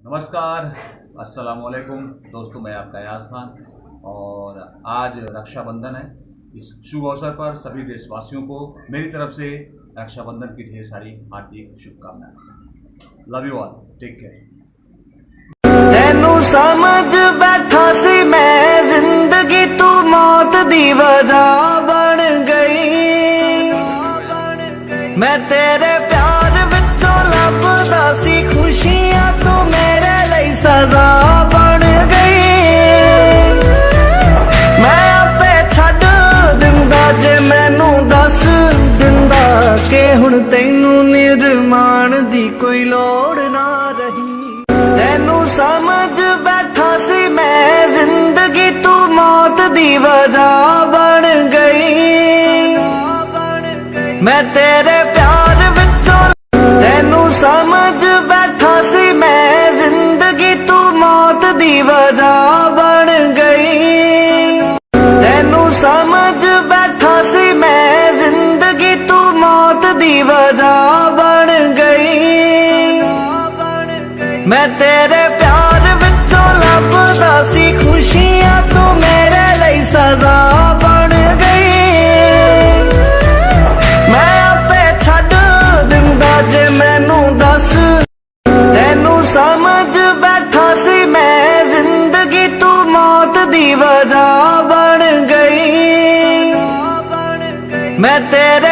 नमस्कार, अस्सलाम वालेकुम दोस्तों। मैं आपका याज खान और आज रक्षाबंधन है। इस शुभ अवसर पर सभी देशवासियों को मेरी तरफ से रक्षाबंधन की ढेर सारी हार्दिक शुभकामनाएं। Love you all, take care. तेनू समझ बैठा सी मैं जिंदगी, तू मौत दी वजह बन गई। मैं तेरे प्यार विचों लभदा सी खुशियां, तू मेरे लिए सजा बन गई। मैं आपे छड्ड दिंदा जे मैनू दस दिंदा कि हुण तैनू निर्माण दी कोई लोड़ ना रही। तेनू समझ बैठा सी मैं जिंदगी, तू मौत दी वजह बन गई। मैं तेरे प्यार विचों तेनू समझ बैठा सी मैं जिंदगी, तू मौत दी वजह बन गई। तेनू समझ बैठा सी मैं जिंदगी, तू मौत दी वजह बन गई। मैं तेरे प्यार विचों लभदा सी खुशियां, तू मेरे लिए सजा बन गई। मैं आपे छड्ड दिंदा जे मैनू दस। तेनू समझ बैठा सी मैं जिंदगी, तू मौत दी वजह बन गई। मैं तेरे